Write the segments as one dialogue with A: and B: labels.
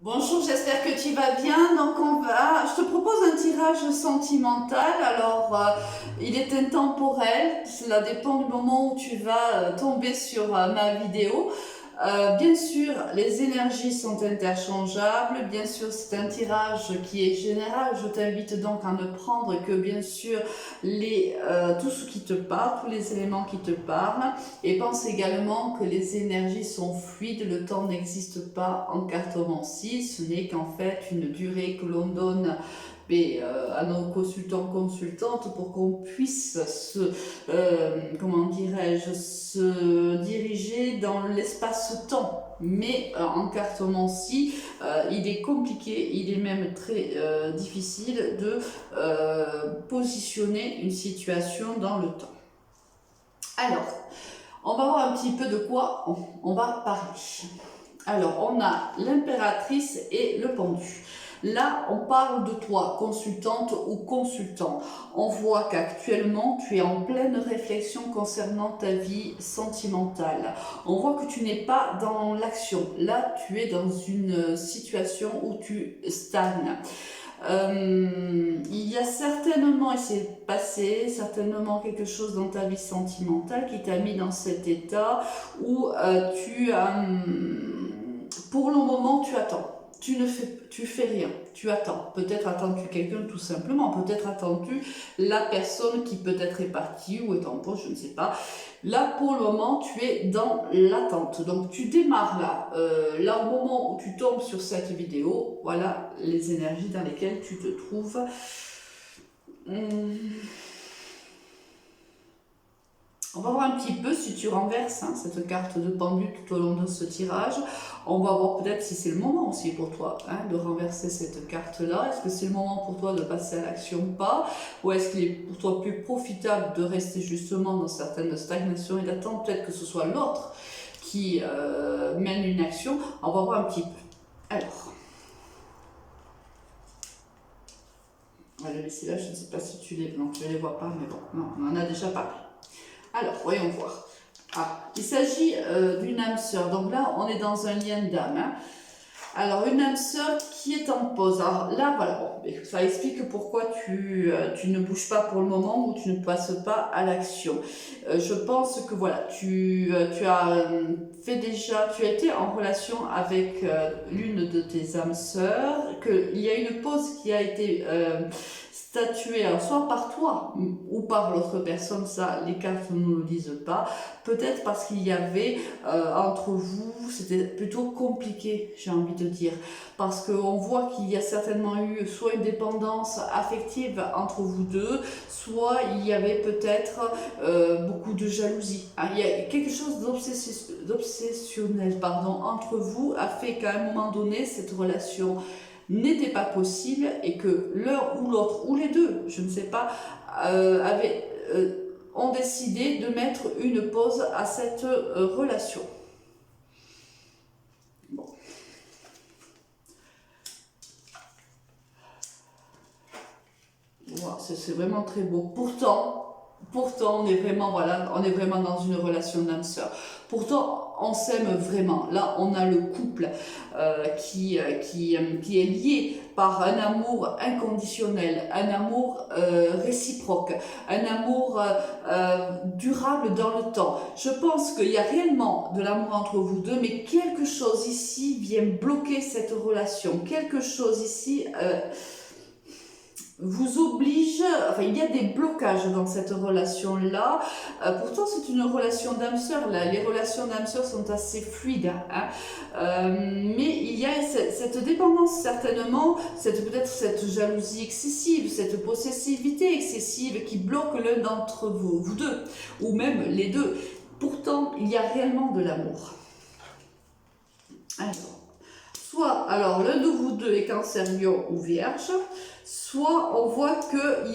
A: Bonjour, j'espère que tu vas bien. Je te propose un tirage sentimental. Il est intemporel. Cela dépend du moment où tu vas tomber sur ma vidéo. Bien sûr, les énergies sont interchangeables. Bien sûr, c'est un tirage qui est général. Je t'invite donc à ne prendre que, bien sûr, tout ce qui te parle, tous les éléments qui te parlent. Et pense également que les énergies sont fluides. Le temps n'existe pas en cartomancie. Ce n'est qu'en fait une durée que l'on donne à nos consultants consultantes pour qu'on puisse se diriger dans l'espace-temps. Mais en cartomancie, il est compliqué, il est même très difficile de positionner une situation dans le temps. Alors, on va voir un petit peu de quoi on va parler. Alors, on a l'impératrice et le pendu. Là, on parle de toi, consultante ou consultant. On voit qu'actuellement, tu es en pleine réflexion concernant ta vie sentimentale. On voit que tu n'es pas dans l'action. Là, tu es dans une situation où tu stagnes. Il y a certainement, et c'est passé, certainement quelque chose dans ta vie sentimentale qui t'a mis dans cet état où pour le moment, tu attends. Tu fais rien, tu attends. Peut-être attends-tu quelqu'un tout simplement, peut-être attends-tu la personne qui peut-être est partie ou est en pause, je ne sais pas. Là, pour le moment, tu es dans l'attente. Donc, tu démarres là. Là, au moment où tu tombes sur cette vidéo, voilà les énergies dans lesquelles tu te trouves. On va voir un petit peu si tu renverses cette carte de pendu tout au long de ce tirage. On va voir peut-être si c'est le moment aussi pour toi de renverser cette carte-là. Est-ce que c'est le moment pour toi de passer à l'action ou pas? Ou est-ce qu'il est pour toi plus profitable de rester justement dans certaines stagnations et d'attendre peut-être que ce soit l'autre qui mène une action? On va voir un petit peu. Alors, on va le laisser là. Je ne sais pas si tu les... Non, tu ne les vois pas, mais bon, non, on en a déjà parlé. Alors, voyons voir. Il s'agit d'une âme sœur. Donc là, on est dans un lien d'âme. Alors, une âme sœur qui est en pause. Alors là, voilà, bon, ça explique pourquoi tu ne bouges pas pour le moment ou tu ne passes pas à l'action. Je pense que voilà, tu as été en relation avec l'une de tes âmes sœurs, qu'il y a une pause qui a été statuée, alors soit par toi ou par l'autre personne, ça les cartes ne nous le disent pas, peut-être parce qu'il y avait entre vous, c'était plutôt compliqué, j'ai envie de dire, parce qu'on voit qu'il y a certainement eu soit une dépendance affective entre vous deux, soit il y avait peut-être beaucoup de jalousie. Il y a quelque chose d'obsessionnel entre vous, a fait qu'à un moment donné, cette relation n'était pas possible et que l'un ou l'autre, ou les deux, je ne sais pas, ont décidé de mettre une pause à cette relation. Bon. Wow, c'est vraiment très beau. Pourtant, on est vraiment, voilà, on est vraiment dans une relation d'âme sœur. Pourtant, on s'aime vraiment. Là, on a le couple qui est lié par un amour inconditionnel, un amour réciproque, un amour durable dans le temps. Je pense qu'il y a réellement de l'amour entre vous deux, mais quelque chose ici vient bloquer cette relation. Quelque chose ici... vous oblige, enfin il y a des blocages dans cette relation-là. Pourtant c'est une relation d'âme sœur, les relations d'âme sœur sont assez fluides, mais il y a cette dépendance certainement, peut-être cette jalousie excessive, cette possessivité excessive qui bloque l'un d'entre vous deux, ou même les deux. Pourtant il y a réellement de l'amour. Alors, l'un de vous deux est Cancer, Lion ou Vierge, soit on voit que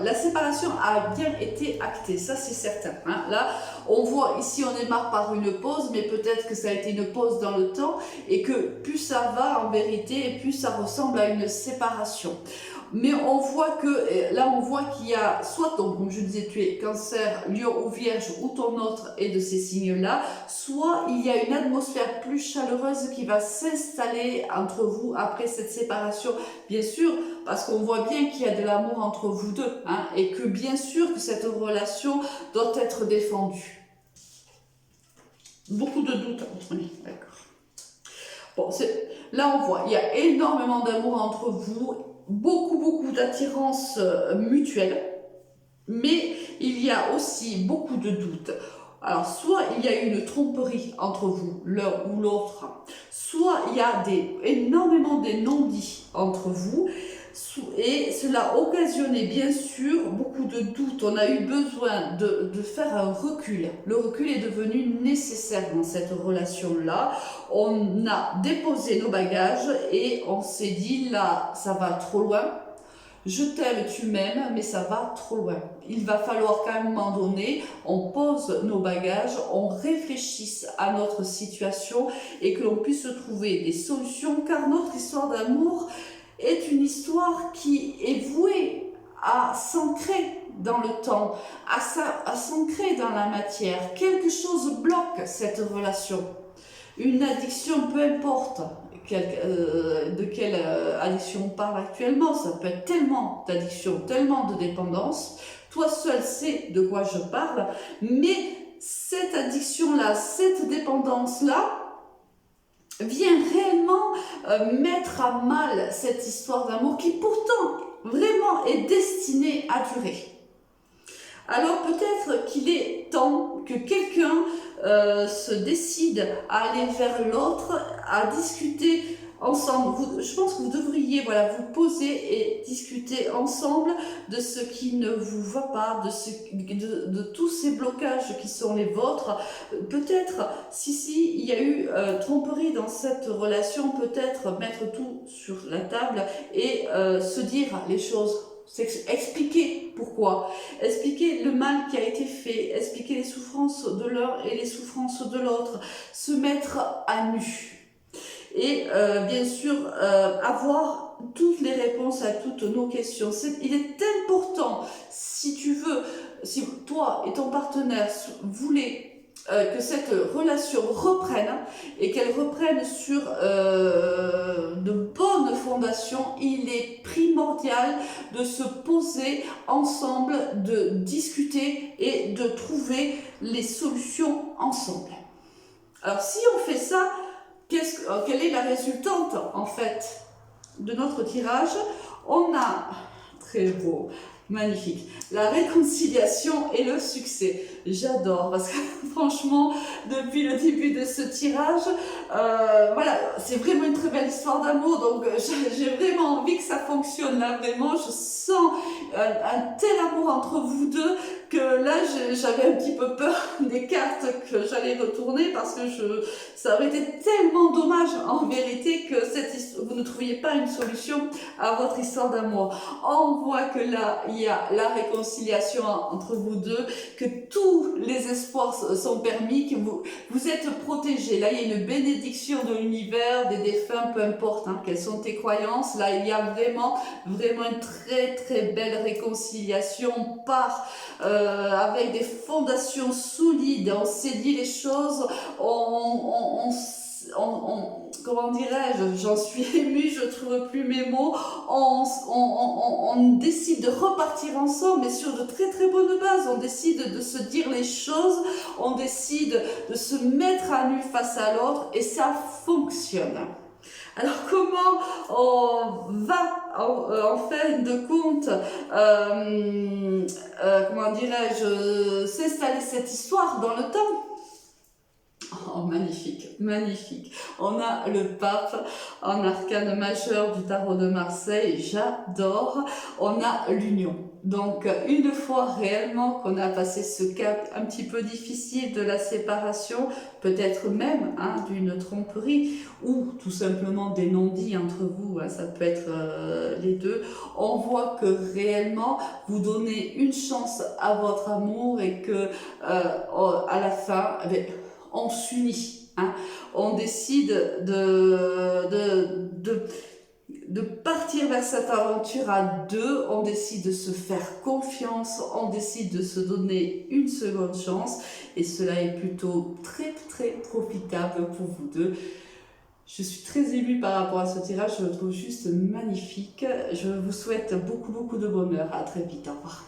A: la séparation a bien été actée, ça c'est certain. Là, on voit ici, on démarre par une pause, mais peut-être que ça a été une pause dans le temps et que plus ça va en vérité, plus ça ressemble à une séparation. Mais on voit que, là on voit qu'il y a, soit donc, comme je disais, tu es Cancer, Lion ou Vierge, ou ton autre est de ces signes-là, soit il y a une atmosphère plus chaleureuse qui va s'installer entre vous après cette séparation, bien sûr, parce qu'on voit bien qu'il y a de l'amour entre vous deux, hein, et que bien sûr que cette relation doit être défendue. Beaucoup de doutes, oui, d'accord. Bon, là on voit, il y a énormément d'amour entre vous, beaucoup d'attirance mutuelle, mais il y a aussi beaucoup de doutes. Alors, soit il y a une tromperie entre vous, l'un ou l'autre, soit il y a énormément des non-dits entre vous, et cela a occasionné bien sûr beaucoup de doutes. On a eu besoin de faire un recul. Le recul est devenu nécessaire dans cette relation-là. On a déposé nos bagages et on s'est dit là, ça va trop loin. Je t'aime, tu m'aimes, mais ça va trop loin. Il va falloir qu'à un moment donné, on pose nos bagages, on réfléchisse à notre situation et que l'on puisse trouver des solutions, car notre histoire d'amour est une histoire qui est vouée à s'ancrer dans le temps, à s'ancrer dans la matière. Quelque chose bloque cette relation. Une addiction, peu importe de quelle addiction on parle actuellement, ça peut être tellement d'addictions, tellement de dépendances. Toi seul sais de quoi je parle, mais cette addiction-là, cette dépendance-là, vient réellement mettre à mal cette histoire d'amour qui pourtant vraiment est destinée à durer. Alors peut-être qu'il est temps que quelqu'un se décide à aller vers l'autre, à discuter ensemble. Je pense que vous devriez vous poser et discuter ensemble de ce qui ne vous va pas, de tous ces blocages qui sont les vôtres. Peut-être, si il y a eu tromperie dans cette relation, peut-être mettre tout sur la table et se dire les choses. Expliquer pourquoi, expliquer le mal qui a été fait, expliquer les souffrances de l'un et les souffrances de l'autre, se mettre à nu et bien sûr avoir toutes les réponses à toutes nos questions. Il est important, si tu veux, si toi et ton partenaire voulez que cette relation reprenne et qu'elle reprenne sur de bonnes fondations, il est primordial de se poser ensemble, de discuter et de trouver les solutions ensemble. Alors si on fait ça, quelle est la résultante en fait de notre tirage? On a, très beau, magnifique, la réconciliation et le succès. J'adore parce que franchement, depuis le début de ce tirage, c'est vraiment une très belle histoire d'amour. Donc j'ai vraiment envie que ça fonctionne là. Vraiment, je sens un tel amour entre vous deux que là j'avais un petit peu peur des cartes que j'allais retourner parce que ça aurait été tellement dommage en vérité que vous ne trouviez pas une solution à votre histoire d'amour. On voit que là il y a la réconciliation entre vous deux, que tous les espoirs sont permis, que vous êtes protégés. Là il y a une bénédiction de l'univers, des défunts, peu importe quelles sont tes croyances. Là il y a vraiment une très belle réconciliation avec des fondations solides. On s'est dit les choses, comment dirais-je, j'en suis émue, je trouve plus mes mots, on décide de repartir ensemble, mais sur de très bonnes bases. On décide de se dire les choses, on décide de se mettre à nu face à l'autre, et ça fonctionne. Alors comment on va en fin de compte, comment dirais-je, s'installer cette histoire dans le temps? Oh, magnifique. On a le pape en arcane majeur du tarot de Marseille, j'adore. On a l'union. Donc, une fois réellement qu'on a passé ce cap un petit peu difficile de la séparation, peut-être même d'une tromperie ou tout simplement des non-dits entre vous, ça peut être les deux, on voit que réellement vous donnez une chance à votre amour et que à la fin, on s'unit, on décide de de partir vers cette aventure à deux. On décide de se faire confiance, on décide de se donner une seconde chance et cela est plutôt très très profitable pour vous deux. Je suis très émue par rapport à ce tirage, je le trouve juste magnifique. Je vous souhaite beaucoup de bonheur. À très vite, au revoir.